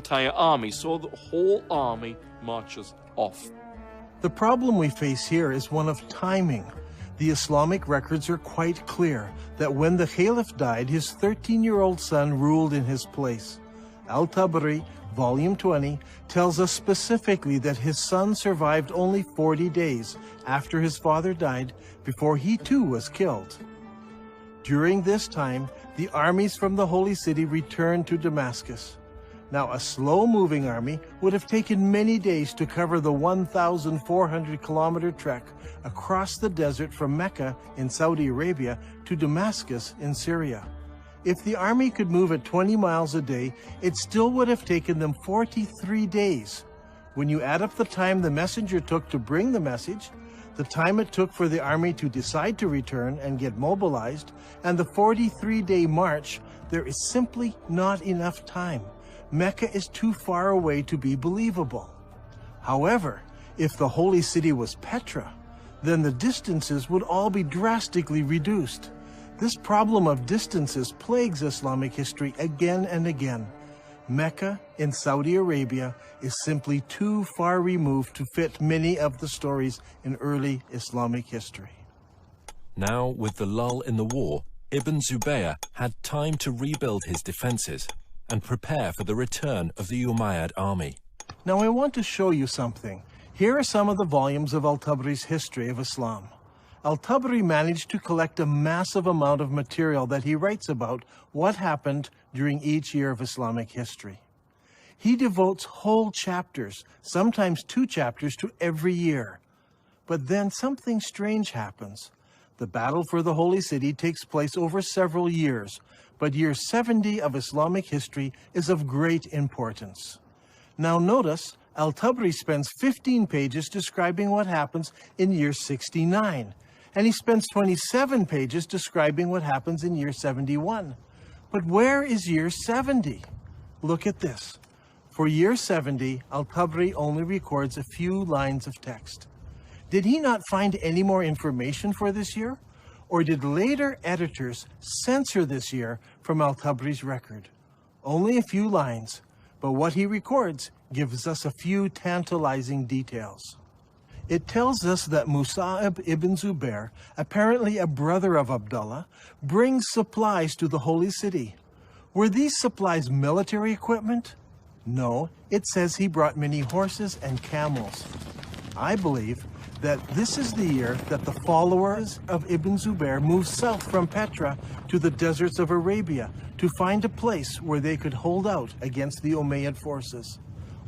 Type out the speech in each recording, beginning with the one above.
entire army, so the whole army marches off. The problem we face here is one of timing. The Islamic records are quite clear that when the Caliph died, his 13-year-old son ruled in his place. Al-Tabari, Volume 20, tells us specifically that his son survived only 40 days after his father died before he too was killed. During this time, the armies from the Holy City returned to Damascus. Now, a slow-moving army would have taken many days to cover the 1,400-kilometer trek across the desert from Mecca in Saudi Arabia to Damascus in Syria. If the army could move at 20 miles a day, it still would have taken them 43 days. When you add up the time the messenger took to bring the message, the time it took for the army to decide to return and get mobilized, and the 43-day march, there is simply not enough time. Mecca is too far away to be believable. However, if the holy city was Petra, then the distances would all be drastically reduced. This problem of distances plagues Islamic history again and again. Mecca in Saudi Arabia is simply too far removed to fit many of the stories in early Islamic history. Now, with the lull in the war, Ibn Zubayr had time to rebuild his defenses and prepare for the return of the Umayyad army. Now I want to show you something. Here are some of the volumes of Al-Tabari's History of Islam. Al-Tabari managed to collect a massive amount of material that he writes about what happened during each year of Islamic history. He devotes whole chapters, sometimes 2 chapters, to every year. But then something strange happens. The battle for the Holy City takes place over several years, but year 70 of Islamic history is of great importance. Now notice, Al-Tabari spends 15 pages describing what happens in year 69, and he spends 27 pages describing what happens in year 71. But where is year 70? Look at this. For year 70, Al-Tabari only records a few lines of text. Did he not find any more information for this year? Or did later editors censor this year from Al-Tabari's record? Only a few lines, but what he records gives us a few tantalizing details. It tells us that Musa'ib ibn Zubair, apparently a brother of Abdullah, brings supplies to the Holy City. Were these supplies military equipment? No, it says he brought many horses and camels. I believe that this is the year that the followers of Ibn Zubair moved south from Petra to the deserts of Arabia to find a place where they could hold out against the Umayyad forces.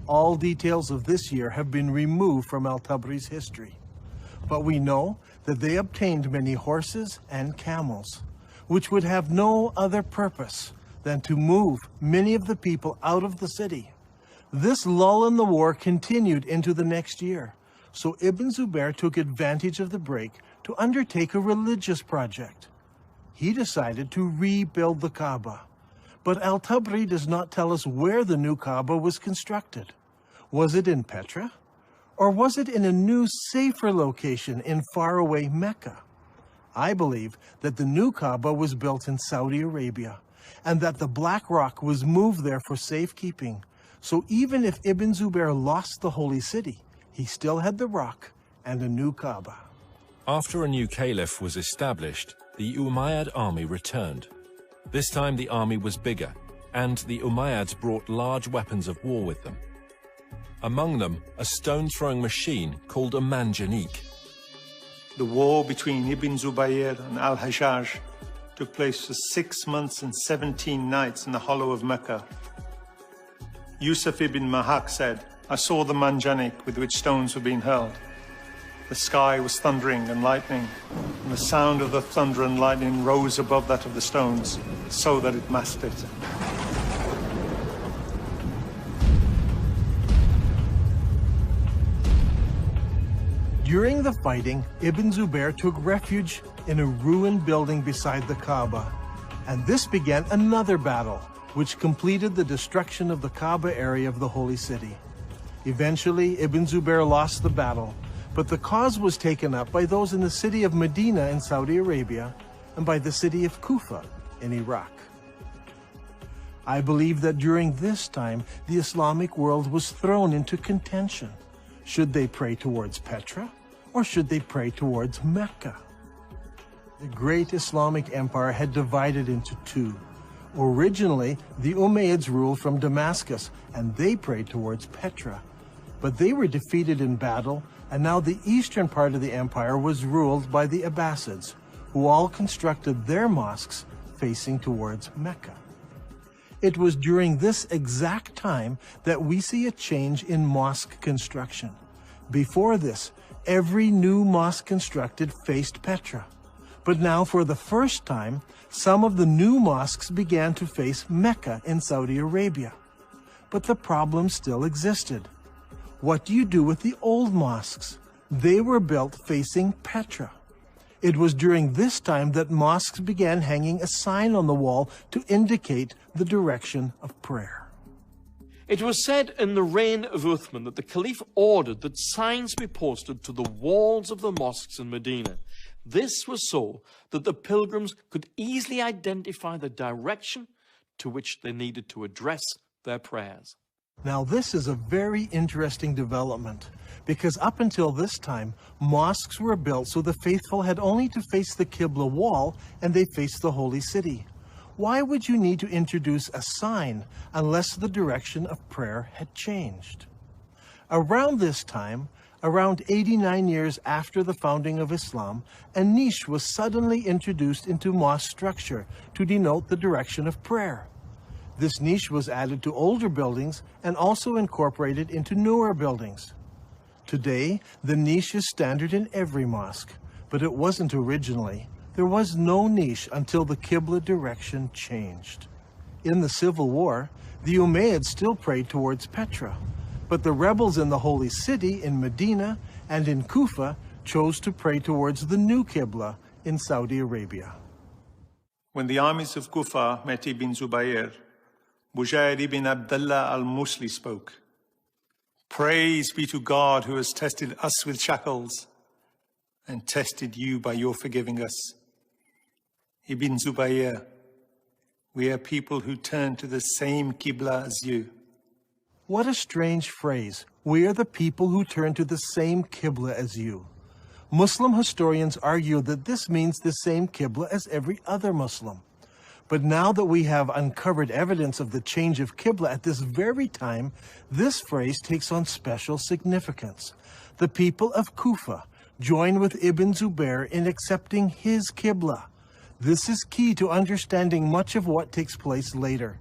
All details of this year have been removed from Al-Tabari's history. But we know that they obtained many horses and camels, which would have no other purpose than to move many of the people out of the city. This lull in the war continued into the next year. So Ibn Zubair took advantage of the break to undertake a religious project. He decided to rebuild the Kaaba. But Al-Tabari does not tell us where the new Kaaba was constructed. Was it in Petra? Or was it in a new, safer location in faraway Mecca? I believe that the new Kaaba was built in Saudi Arabia, and that the Black Rock was moved there for safekeeping. So even if Ibn Zubair lost the Holy City, he still had the rock and a new Kaaba. After a new caliph was established, the Umayyad army returned. This time the army was bigger, and the Umayyads brought large weapons of war with them. Among them, a stone-throwing machine called a manjanik. The war between Ibn Zubayr and Al-Hajjaj took place for 6 months and 17 nights in the hollow of Mecca. Yusuf ibn Mahak said, "I saw the manjanik with which stones were being hurled. The sky was thundering and lightning, and the sound of the thunder and lightning rose above that of the stones, so that it masked it." During the fighting, Ibn Zubair took refuge in a ruined building beside the Kaaba, and this began another battle, which completed the destruction of the Kaaba area of the Holy City. Eventually, Ibn Zubair lost the battle, but the cause was taken up by those in the city of Medina in Saudi Arabia and by the city of Kufa in Iraq. I believe that during this time, the Islamic world was thrown into contention. Should they pray towards Petra, or should they pray towards Mecca? The great Islamic empire had divided into two. Originally, the Umayyads ruled from Damascus, and they prayed towards Petra. But they were defeated in battle, and now the eastern part of the empire was ruled by the Abbasids, who all constructed their mosques facing towards Mecca. It was during this exact time that we see a change in mosque construction. Before this, every new mosque constructed faced Petra. But now, for the first time, some of the new mosques began to face Mecca in Saudi Arabia. But the problem still existed. What do you do with the old mosques? They were built facing Petra. It was during this time that mosques began hanging a sign on the wall to indicate the direction of prayer. It was said in the reign of Uthman that the Caliph ordered that signs be posted to the walls of the mosques in Medina. This was so that the pilgrims could easily identify the direction to which they needed to address their prayers. Now, this is a very interesting development, because up until this time, mosques were built so the faithful had only to face the Qibla wall and they faced the holy city. Why would you need to introduce a sign unless the direction of prayer had changed? Around this time, around 89 years after the founding of Islam, a niche was suddenly introduced into mosque structure to denote the direction of prayer. This niche was added to older buildings and also incorporated into newer buildings. Today, the niche is standard in every mosque, but it wasn't originally. There was no niche until the Qibla direction changed. In the Civil War, the Umayyads still prayed towards Petra, but the rebels in the Holy City in Medina and in Kufa chose to pray towards the new Qibla in Saudi Arabia. When the armies of Kufa met Ibn Zubayr, Bujair ibn Abdullah al-Musli spoke. Praise be to God who has tested us with shackles and tested you by your forgiving us. Ibn Zubayr, we are people who turn to the same Qibla as you. What a strange phrase. We are the people who turn to the same Qibla as you. Muslim historians argue that this means the same Qibla as every other Muslim. But now that we have uncovered evidence of the change of Qibla at this very time, this phrase takes on special significance. The people of Kufa join with Ibn Zubayr in accepting his Qibla. This is key to understanding much of what takes place later.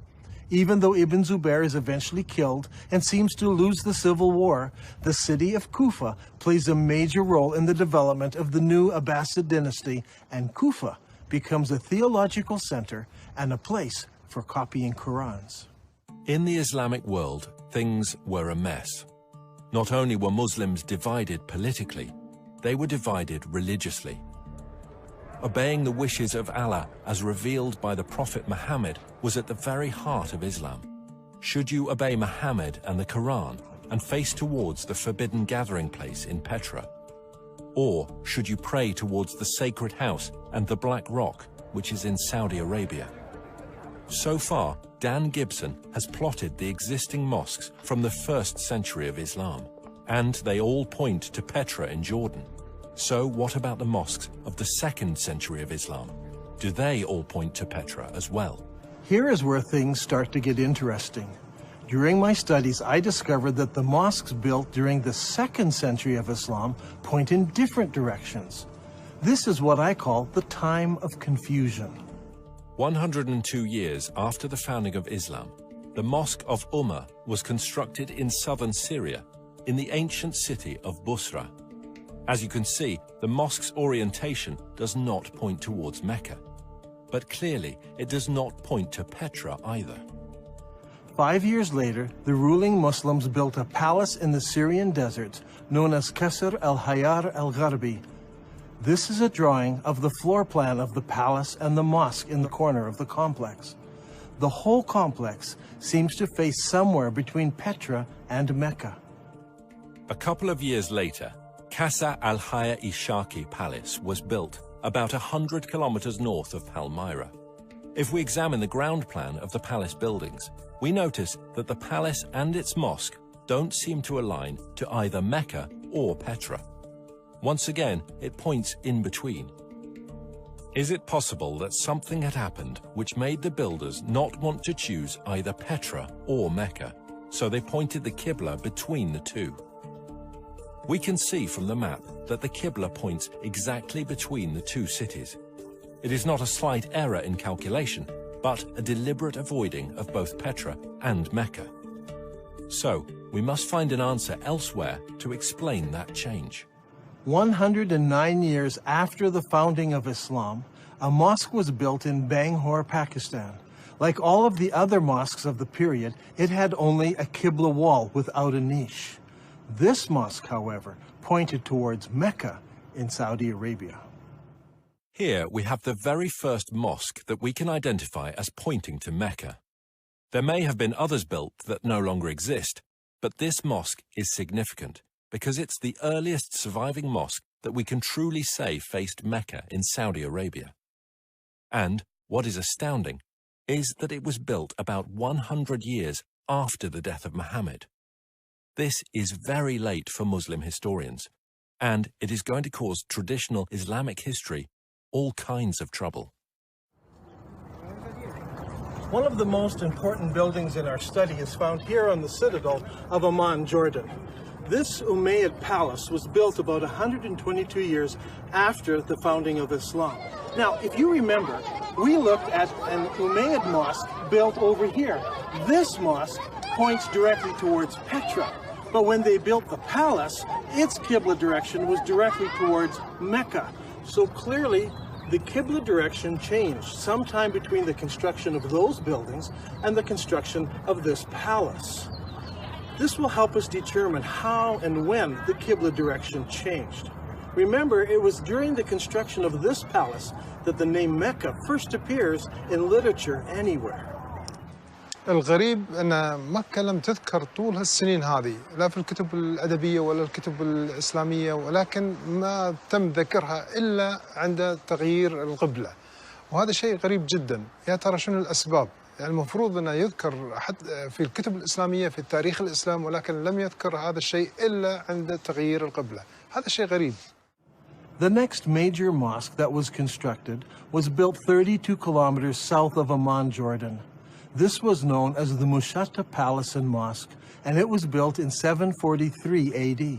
Even though Ibn Zubayr is eventually killed and seems to lose the civil war, the city of Kufa plays a major role in the development of the new Abbasid dynasty, and Kufa becomes a theological center and a place for copying Qurans. In the Islamic world, things were a mess. Not only were Muslims divided politically, they were divided religiously. Obeying the wishes of Allah as revealed by the Prophet Muhammad was at the very heart of Islam. Should you obey Muhammad and the Quran and face towards the forbidden gathering place in Petra? Or should you pray towards the sacred house and the Black Rock, which is in Saudi Arabia? So far, Dan Gibson has plotted the existing mosques from the 1st century of Islam, and they all point to Petra in Jordan. So what about the mosques of the 2nd century of Islam? Do they all point to Petra as well? Here is where things start to get interesting. During my studies, I discovered that the mosques built during the 2nd century of Islam point in different directions. This is what I call the time of confusion. 102 years after the founding of Islam, the Mosque of Ummah was constructed in southern Syria, in the ancient city of Busra. As you can see, the mosque's orientation does not point towards Mecca. But clearly, it does not point to Petra either. 5 years later, the ruling Muslims built a palace in the Syrian desert known as Qasr al-Hayar al-Gharbi. This is a drawing of the floor plan of the palace and the mosque in the corner of the complex. The whole complex seems to face somewhere between Petra and Mecca. A couple of years later, Qasr al-Hayar Ishaqi Palace was built about 100 kilometers north of Palmyra. If we examine the ground plan of the palace buildings, we notice that the palace and its mosque don't seem to align to either Mecca or Petra. Once again, it points in between. Is it possible that something had happened which made the builders not want to choose either Petra or Mecca, so they pointed the Qibla between the two? We can see from the map that the Qibla points exactly between the two cities. It is not a slight error in calculation, but a deliberate avoiding of both Petra and Mecca. So, we must find an answer elsewhere to explain that change. 109 years after the founding of Islam, a mosque was built in Bangalore, Pakistan. Like all of the other mosques of the period, it had only a Qibla wall without a niche. This mosque, however, pointed towards Mecca in Saudi Arabia. Here we have the very first mosque that we can identify as pointing to Mecca. There may have been others built that no longer exist, but this mosque is significant because it's the earliest surviving mosque that we can truly say faced Mecca in Saudi Arabia. And, what is astounding, is that it was built about 100 years after the death of Muhammad. This is very late for Muslim historians, and it is going to cause traditional Islamic history all kinds of trouble. One of the most important buildings in our study is found here on the citadel of Amman, Jordan. This Umayyad palace was built about 122 years after the founding of Islam. Now, if you remember, we looked at an Umayyad mosque built over here. This mosque points directly towards Petra. But when they built the palace, its Qibla direction was directly towards Mecca. So clearly, the Qibla direction changed sometime between the construction of those buildings and the construction of this palace. This will help us determine how and when the Qibla direction changed. Remember, it was during the construction of this palace that the name Mecca first appears in literature anywhere. الغريب أن مكة لم تذكر طول هالسنين هذه لا في الكتب الأدبية ولا الكتب الإسلامية، ولكن ما تم ذكرها إلا عند تغيير القبلة، وهذا شيء غريب جدا. يا ترى شنو الأسباب؟ يعني المفروض أنه يذكر حتى في الكتب الإسلامية في تاريخ الإسلام، ولكن لم يذكر هذا الشيء إلا عند تغيير القبلة. هذا شيء غريب. The next major mosque that was constructed was built 32 kilometers south of Amman, Jordan. This was known as the Mushatta Palace and Mosque, and it was built in 743 AD.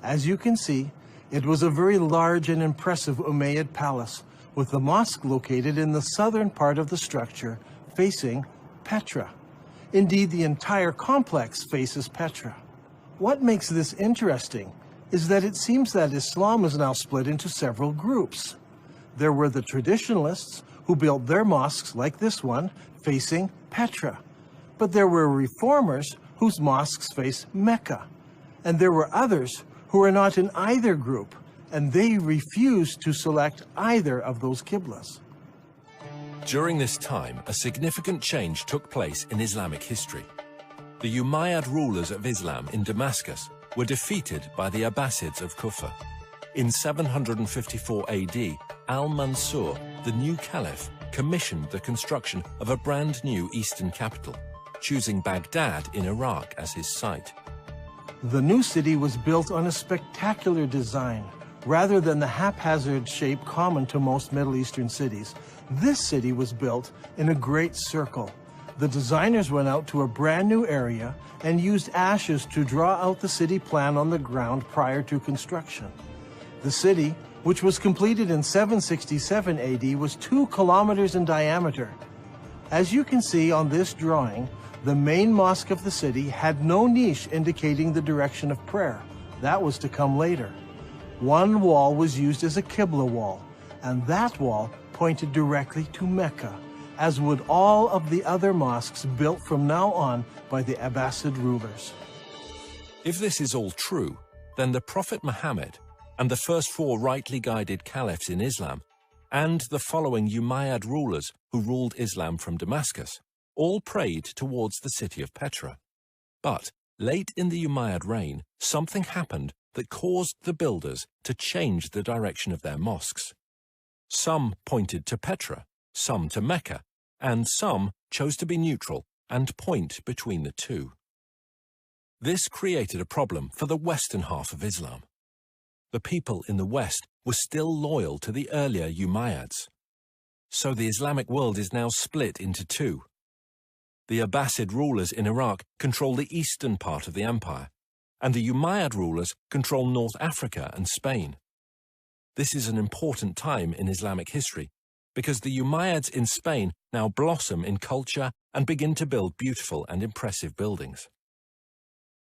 As you can see, it was a very large and impressive Umayyad palace, with the mosque located in the southern part of the structure, facing Petra. Indeed, the entire complex faces Petra. What makes this interesting is that it seems that Islam is now split into several groups. There were the traditionalists, who built their mosques like this one, facing Petra. But there were reformers whose mosques face Mecca. And there were others who were not in either group, and they refused to select either of those Qiblas. During this time, a significant change took place in Islamic history. The Umayyad rulers of Islam in Damascus were defeated by the Abbasids of Kufa. In 754 AD, Al-Mansur, the new caliph, commissioned the construction of a brand new eastern capital, choosing Baghdad in Iraq as his site. The new city was built on a spectacular design. Rather than the haphazard shape common to most Middle Eastern cities, this city was built in a great circle. The designers went out to a brand new area and used ashes to draw out the city plan on the ground prior to construction. The city, which was completed in 767 AD, was 2 kilometers in diameter. As you can see on this drawing, the main mosque of the city had no niche indicating the direction of prayer. That was to come later. One wall was used as a Qibla wall, and that wall pointed directly to Mecca, as would all of the other mosques built from now on by the Abbasid rulers. If this is all true, then the Prophet Muhammad and the first 4 rightly guided caliphs in Islam, and the following Umayyad rulers who ruled Islam from Damascus, all prayed towards the city of Petra. But late in the Umayyad reign, something happened that caused the builders to change the direction of their mosques. Some pointed to Petra, some to Mecca, and some chose to be neutral and point between the two. This created a problem for the western half of Islam. The people in the west were still loyal to the earlier Umayyads. So the Islamic world is now split into two. The Abbasid rulers in Iraq control the eastern part of the empire, and the Umayyad rulers control North Africa and Spain. This is an important time in Islamic history, because the Umayyads in Spain now blossom in culture and begin to build beautiful and impressive buildings.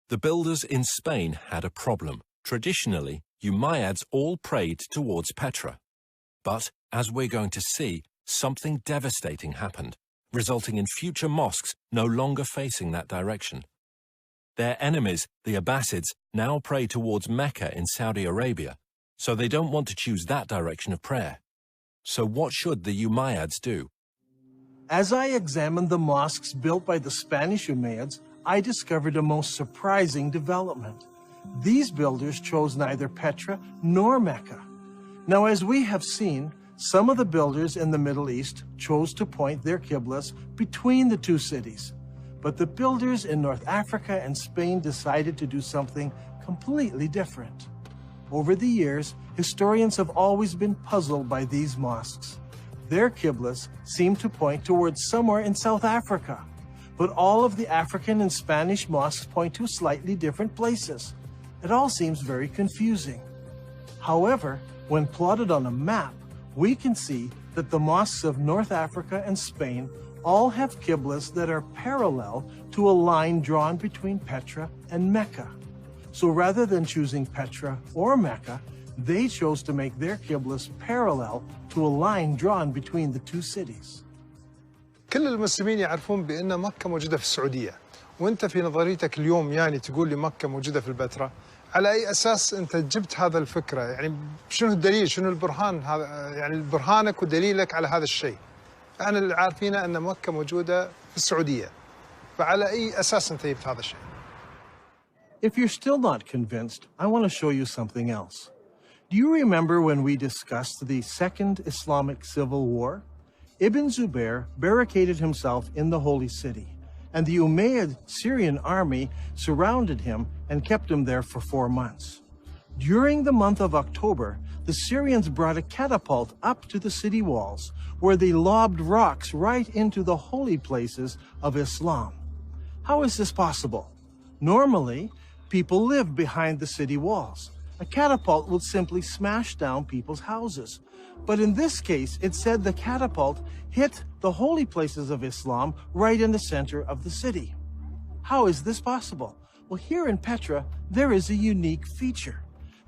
The builders in Spain had a problem. Traditionally, Umayyads all prayed towards Petra. But, as we're going to see, something devastating happened, resulting in future mosques no longer facing that direction. Their enemies, the Abbasids, now pray towards Mecca in Saudi Arabia, so they don't want to choose that direction of prayer. So what should the Umayyads do? As I examined the mosques built by the Spanish Umayyads, I discovered a most surprising development. These builders chose neither Petra nor Mecca. Now, as we have seen, some of the builders in the Middle East chose to point their Qiblats between the two cities. But the builders in North Africa and Spain decided to do something completely different. Over the years, historians have always been puzzled by these mosques. Their Qiblats seem to point towards somewhere in South Africa, but all of the African and Spanish mosques point to slightly different places. It all seems very confusing. However, when plotted on a map, we can see that the mosques of North Africa and Spain all have Qiblats that are parallel to a line drawn between Petra and Mecca. So rather than choosing Petra or Mecca, they chose to make their Qiblats parallel to a line drawn between the two cities. كل المسلمين يعرفون بأن مكة موجودة في السعودية، وأنت في نظريتك اليوم يعني تقول لي مكة موجودة في البتراء، على أي أساس أنت جبت هذا الفكرة؟ يعني شنو الدليل؟ شنو البرهان هذا؟ يعني برهانك ودليلك على هذا الشيء؟ احنا اللي عارفين أن مكة موجودة في السعودية، فعلى أي أساس أنت جبت هذا الشيء؟ If you're still not convinced, I want to show you something else. Do you remember when we discussed the Second Islamic Civil War? Ibn Zubair barricaded himself in the Holy City, and the Umayyad Syrian army surrounded him and kept him there for 4 months. During the month of October, the Syrians brought a catapult up to the city walls, where they lobbed rocks right into the holy places of Islam. How is this possible? Normally, people live behind the city walls. A catapult would simply smash down people's houses. But in this case, it said the catapult hit the holy places of Islam right in the center of the city. How is this possible? Well, here in Petra, there is a unique feature.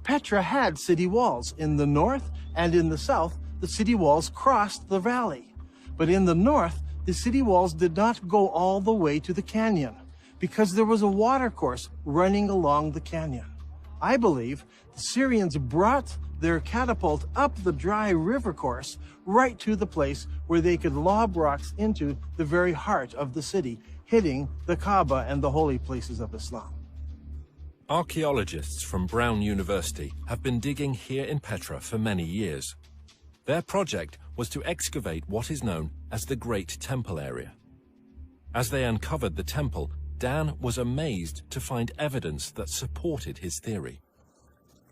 Petra had city walls. In the north and in the south, the city walls crossed the valley. But in the north, the city walls did not go all the way to the canyon, because there was a watercourse running along the canyon. I believe the Syrians brought their catapult up the dry river course right to the place where they could lob rocks into the very heart of the city, hitting the Kaaba and the holy places of Islam. Archaeologists from Brown University have been digging here in Petra for many years. Their project was to excavate what is known as the Great Temple area. As they uncovered the temple, Dan was amazed to find evidence that supported his theory.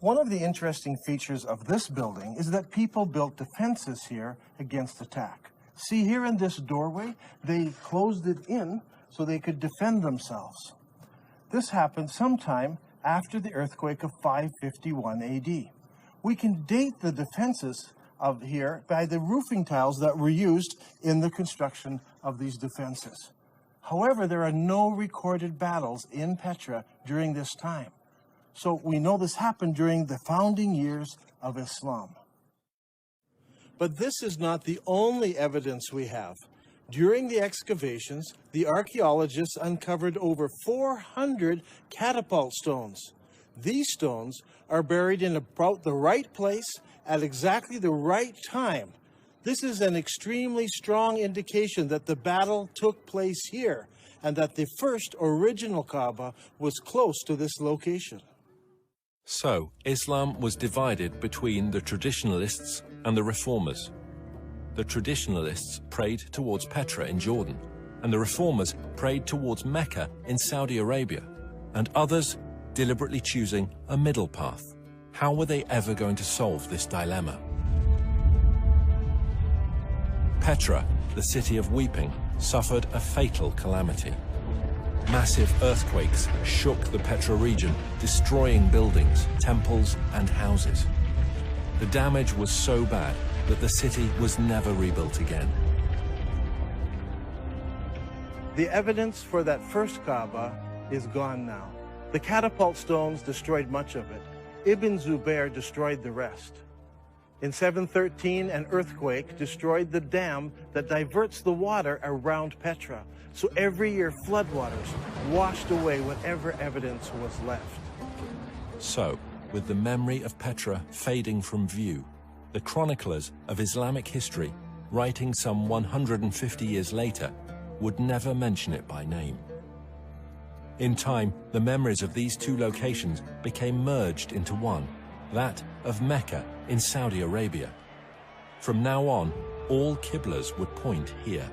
One of the interesting features of this building is that people built defenses here against attack. See, here in this doorway, they closed it in so they could defend themselves. This happened sometime after the earthquake of 551 AD. We can date the defenses of here by the roofing tiles that were used in the construction of these defenses. However, there are no recorded battles in Petra during this time. So we know this happened during the founding years of Islam. But this is not the only evidence we have. During the excavations, the archaeologists uncovered over 400 catapult stones. These stones are buried in about the right place at exactly the right time. This is an extremely strong indication that the battle took place here and that the first original Kaaba was close to this location. So, Islam was divided between the traditionalists and the reformers. The traditionalists prayed towards Petra in Jordan, and the reformers prayed towards Mecca in Saudi Arabia, and others deliberately choosing a middle path. How were they ever going to solve this dilemma? Petra, the city of weeping, suffered a fatal calamity. Massive earthquakes shook the Petra region, destroying buildings, temples, and houses. The damage was so bad that the city was never rebuilt again. The evidence for that first Kaaba is gone now. The catapult stones destroyed much of it. Ibn Zubayr destroyed the rest. In 713, an earthquake destroyed the dam that diverts the water around Petra. So every year, floodwaters washed away whatever evidence was left. So, with the memory of Petra fading from view, the chroniclers of Islamic history, writing some 150 years later, would never mention it by name. In time, the memories of these two locations became merged into one, that of Mecca in Saudi Arabia. From now on, all Qiblas would point here.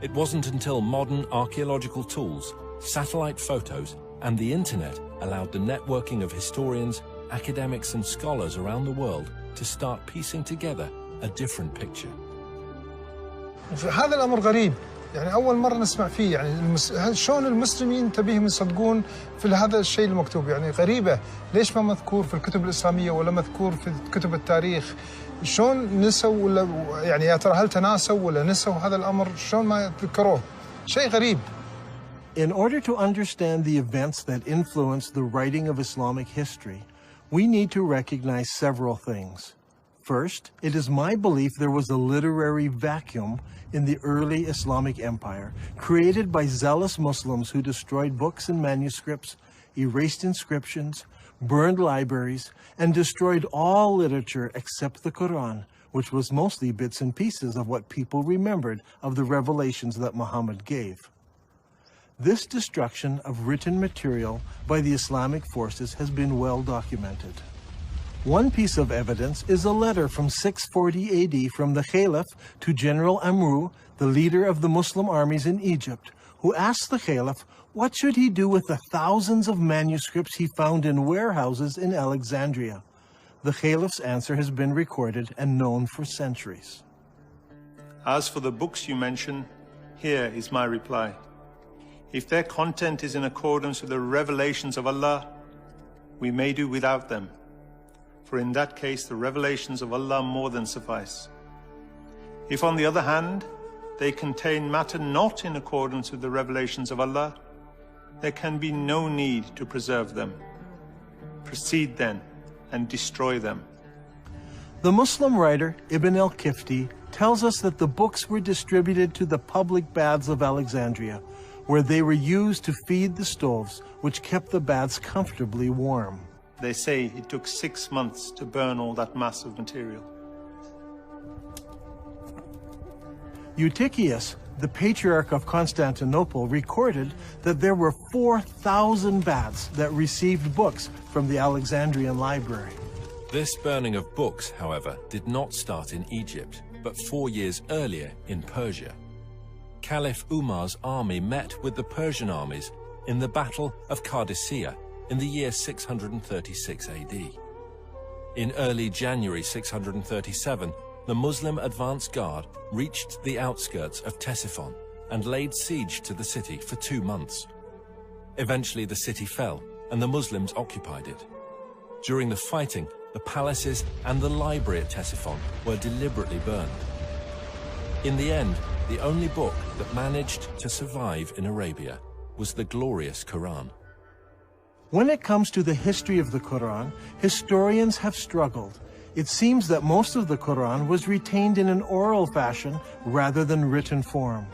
It wasn't until modern archaeological tools, satellite photos, and the internet allowed the networking of historians, academics, and scholars around the world to start piecing together a different picture. هذا الأمر غريب، يعني أول مرة نسمع فيه، يعني شلون المسلمين تبيهم يصدقون في هذا الشيء المكتوب، يعني غريبة، ليش ما مذكور في الكتب الإسلامية ولا مذكور في كتب التاريخ؟ شلون نسوا ولا يعني يا ترى هل تناسوا ولا نسوا هذا الأمر؟ شلون ما ذكروه؟ شيء غريب. In order to understand the events that influenced the writing of Islamic history, we need to recognize several things. First, it is my belief there was a literary vacuum in the early Islamic empire, created by zealous Muslims who destroyed books and manuscripts, erased inscriptions, burned libraries, and destroyed all literature except the Quran, which was mostly bits and pieces of what people remembered of the revelations that Muhammad gave. This destruction of written material by the Islamic forces has been well documented. One piece of evidence is a letter from 640 AD from the Caliph to General Amru, the leader of the Muslim armies in Egypt, who asked the Caliph what should he do with the thousands of manuscripts he found in warehouses in Alexandria. The Caliph's answer has been recorded and known for centuries. As for the books you mention, here is my reply. If their content is in accordance with the revelations of Allah, we may do without them. For in that case, the revelations of Allah more than suffice. If, on the other hand, they contain matter not in accordance with the revelations of Allah, there can be no need to preserve them. Proceed then and destroy them. The Muslim writer Ibn al-Kifti tells us that the books were distributed to the public baths of Alexandria, where they were used to feed the stoves, which kept the baths comfortably warm. They say it took 6 months to burn all that mass of material. Eutychius, the Patriarch of Constantinople, recorded that there were 4,000 baths that received books from the Alexandrian library. This burning of books, however, did not start in Egypt, but 4 years earlier in Persia. Caliph Umar's army met with the Persian armies in the Battle of Qadisiyah in the year 636 AD. In early January 637, the Muslim advance guard reached the outskirts of Ctesiphon and laid siege to the city for 2 months. Eventually the city fell and the Muslims occupied it. During the fighting, the palaces and the library at Ctesiphon were deliberately burned. In the end, the only book that managed to survive in Arabia was the glorious Quran. When it comes to the history of the Quran, historians have struggled. It seems that most of the Quran was retained in an oral fashion rather than written form.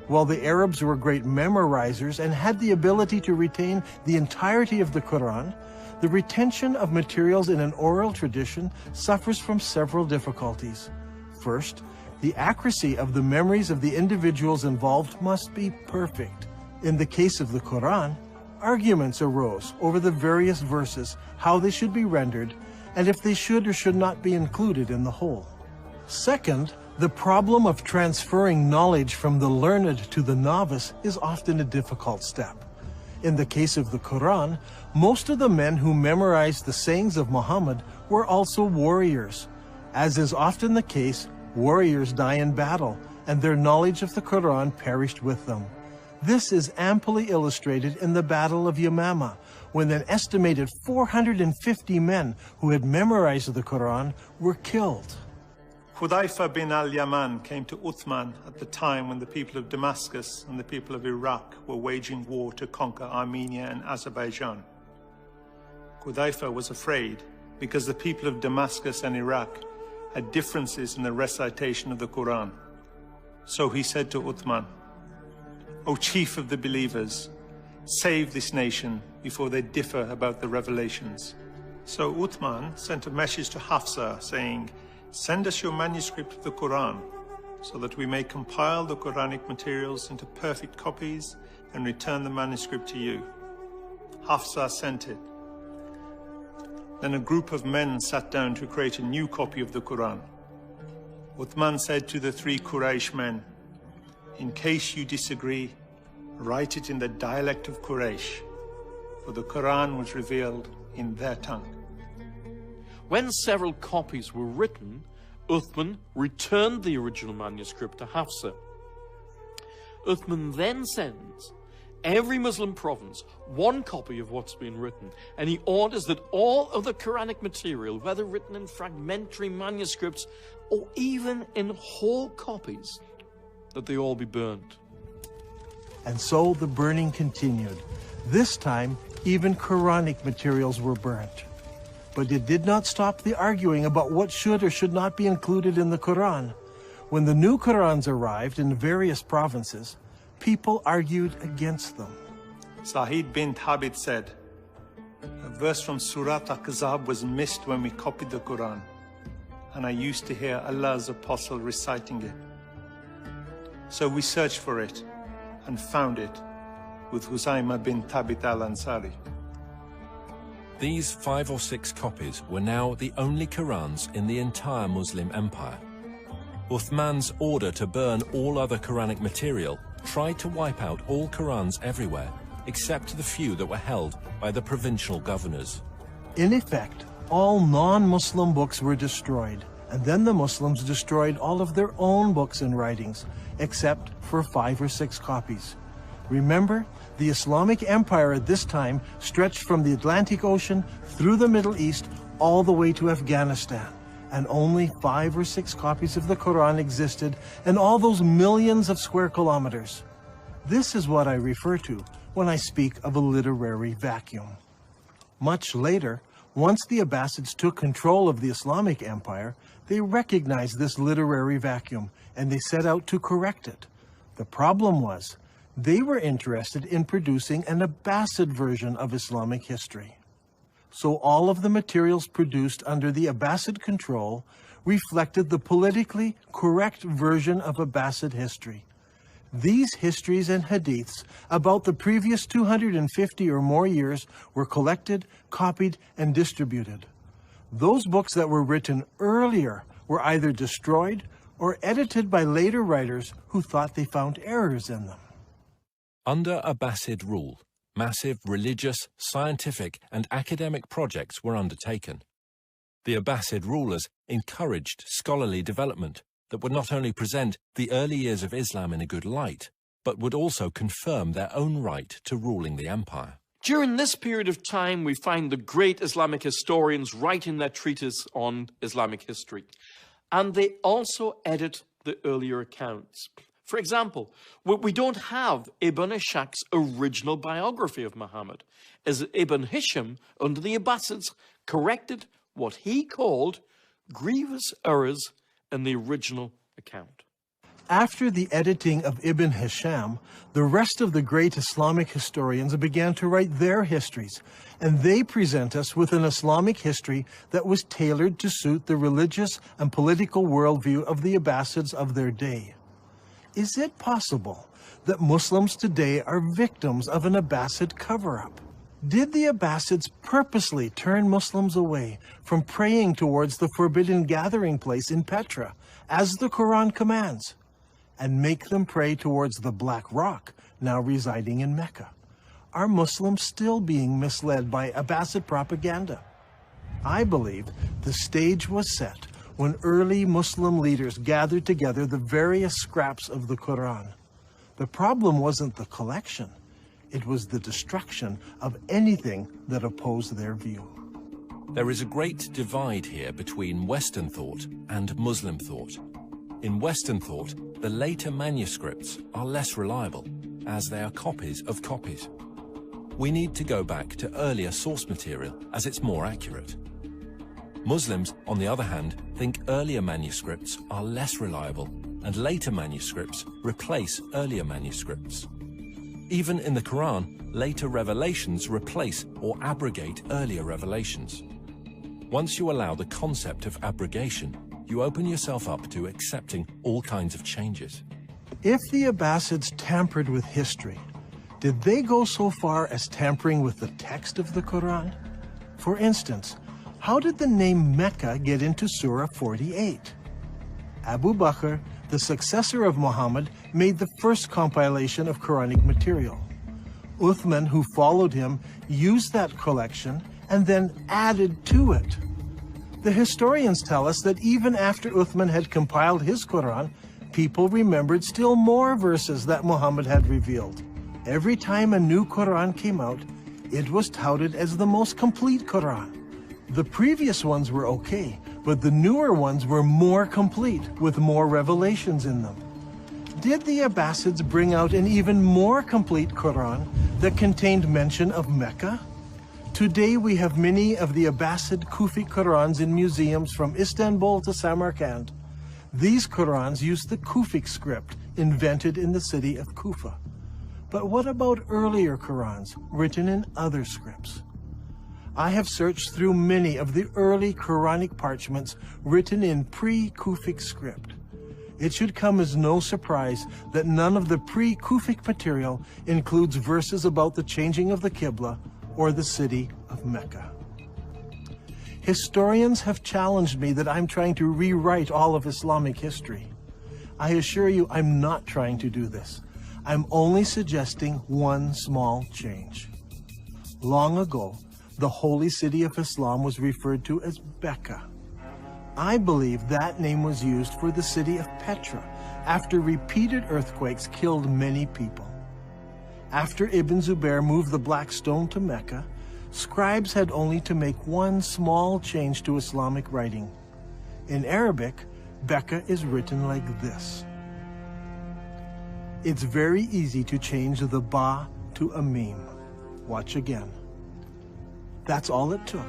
While the Arabs were great memorizers and had the ability to retain the entirety of the Quran, the retention of materials in an oral tradition suffers from several difficulties. First, the accuracy of the memories of the individuals involved must be perfect. In the case of the Quran, arguments arose over the various verses, how they should be rendered, and if they should or should not be included in the whole. Second, the problem of transferring knowledge from the learned to the novice is often a difficult step. In the case of the Quran, most of the men who memorized the sayings of Muhammad were also warriors. As is often the case, warriors die in battle, and their knowledge of the Quran perished with them. This is amply illustrated in the Battle of Yamama, when an estimated 450 men who had memorized the Quran were killed. Hudayfa bin al-Yaman came to Uthman at the time when the people of Damascus and the people of Iraq were waging war to conquer Armenia and Azerbaijan. Hudayfa was afraid because the people of Damascus and Iraq had differences in the recitation of the Quran. So he said to Uthman, "O chief of the believers, save this nation before they differ about the revelations." So Uthman sent a message to Hafsa saying, "Send us your manuscript of the Quran so that we may compile the Quranic materials into perfect copies and return the manuscript to you." Hafsa sent it. Then a group of men sat down to create a new copy of the Quran. Uthman said to the 3 Quraysh men, "In case you disagree, write it in the dialect of Quraysh, for the Quran was revealed in their tongue." When several copies were written, Uthman returned the original manuscript to Hafsa. Uthman then sends every Muslim province one copy of what's been written, and he orders that all of the Quranic material, whether written in fragmentary manuscripts or even in whole copies, that they all be burned. And so the burning continued. This time, even Quranic materials were burnt. But it did not stop the arguing about what should or should not be included in the Quran. When the new Qurans arrived in various provinces, people argued against them. Sa'id bin Thabit said, "A verse from Surat Al-Ahzab was missed when we copied the Quran, and I used to hear Allah's apostle reciting it. So we searched for it and found it with Huzayma bin Thabit al-Ansari." These 5 or 6 copies were now the only Qurans in the entire Muslim empire. Uthman's order to burn all other Quranic material tried to wipe out all Qurans everywhere, except the few that were held by the provincial governors. In effect, all non-Muslim books were destroyed, and then the Muslims destroyed all of their own books and writings, except for 5 or 6 copies. Remember, the Islamic Empire at this time stretched from the Atlantic Ocean through the Middle East all the way to Afghanistan, and only 5 or 6 copies of the Quran existed in all those millions of square kilometers. This is what I refer to when I speak of a literary vacuum. Much later, once the Abbasids took control of the Islamic Empire, they recognized this literary vacuum and they set out to correct it. The problem was, they were interested in producing an Abbasid version of Islamic history. So all of the materials produced under the Abbasid control reflected the politically correct version of Abbasid history. These histories and hadiths about the previous 250 or more years were collected, copied, and distributed. Those books that were written earlier were either destroyed or edited by later writers who thought they found errors in them. Under Abbasid rule, massive religious, scientific, and academic projects were undertaken. The Abbasid rulers encouraged scholarly development that would not only present the early years of Islam in a good light, but would also confirm their own right to ruling the empire. During this period of time, we find the great Islamic historians writing their treatise on Islamic history. And they also edit the earlier accounts. For example, we don't have Ibn Ishaq's original biography of Muhammad, as Ibn Hisham, under the Abbasids, corrected what he called grievous errors in the original account. After the editing of Ibn Hisham, the rest of the great Islamic historians began to write their histories, and they present us with an Islamic history that was tailored to suit the religious and political worldview of the Abbasids of their day. Is it possible that Muslims today are victims of an Abbasid cover-up? Did the Abbasids purposely turn Muslims away from praying towards the forbidden gathering place in Petra as the Quran commands, and make them pray towards the black rock now residing in Mecca? Are Muslims still being misled by Abbasid propaganda? I believe the stage was set when early Muslim leaders gathered together the various scraps of the Quran. The problem wasn't the collection, it was the destruction of anything that opposed their view. There is a great divide here between Western thought and Muslim thought. In Western thought, the later manuscripts are less reliable, as they are copies of copies. We need to go back to earlier source material, as it's more accurate. Muslims, on the other hand, think earlier manuscripts are less reliable, and later manuscripts replace earlier manuscripts. Even in the Quran, later revelations replace or abrogate earlier revelations. Once you allow the concept of abrogation, you open yourself up to accepting all kinds of changes. If the Abbasids tampered with history, did they go so far as tampering with the text of the Quran? For instance, how did the name Mecca get into Surah 48? Abu Bakr, the successor of Muhammad, made the first compilation of Quranic material. Uthman, who followed him, used that collection and then added to it. The historians tell us that even after Uthman had compiled his Quran, people remembered still more verses that Muhammad had revealed. Every time a new Quran came out, it was touted as the most complete Quran. The previous ones were okay, but the newer ones were more complete, with more revelations in them. Did the Abbasids bring out an even more complete Quran that contained mention of Mecca? Today we have many of the Abbasid Kufi Qurans in museums from Istanbul to Samarkand. These Qurans use the Kufic script invented in the city of Kufa. But what about earlier Qurans written in other scripts? I have searched through many of the early Quranic parchments written in pre-Kufic script. It should come as no surprise that none of the pre-Kufic material includes verses about the changing of the Qibla or the city of Mecca. Historians have challenged me that I'm trying to rewrite all of Islamic history. I assure you I'm not trying to do this. I'm only suggesting one small change. Long ago, the holy city of Islam was referred to as Becca. I believe that name was used for the city of Petra after repeated earthquakes killed many people. After Ibn Zubair moved the black stone to Mecca, scribes had only to make one small change to Islamic writing. In Arabic, Becca is written like this. It's very easy to change the ba to a meme. Watch again. That's all it took.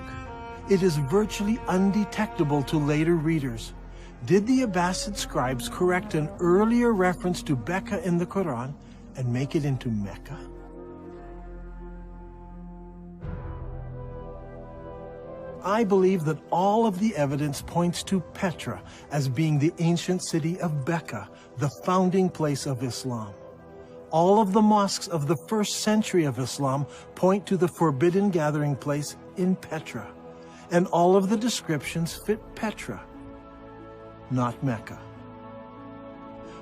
It is virtually undetectable to later readers. Did the Abbasid scribes correct an earlier reference to Becca in the Quran and make it into Mecca? I believe that all of the evidence points to Petra as being the ancient city of Becca, the founding place of Islam. All of the mosques of the first century of Islam point to the forbidden gathering place in Petra, and all of the descriptions fit Petra, not Mecca.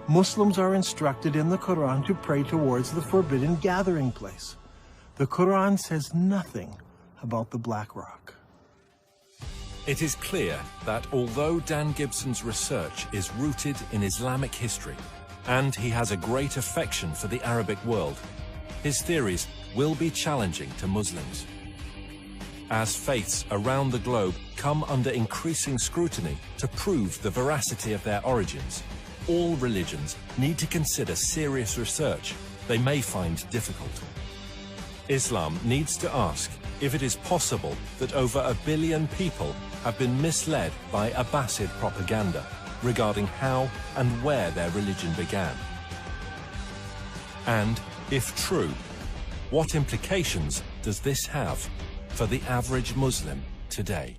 Muslims are instructed in the Quran to pray towards the forbidden gathering place. The Quran says nothing about the Black Rock. It is clear that although Dan Gibson's research is rooted in Islamic history, and he has a great affection for the Arabic world, his theories will be challenging to Muslims. As faiths around the globe come under increasing scrutiny to prove the veracity of their origins, all religions need to consider serious research they may find difficult. Islam needs to ask if it is possible that over 1 billion people have been misled by Abbasid propaganda regarding how and where their religion began. And, if true, what implications does this have for the average Muslim today?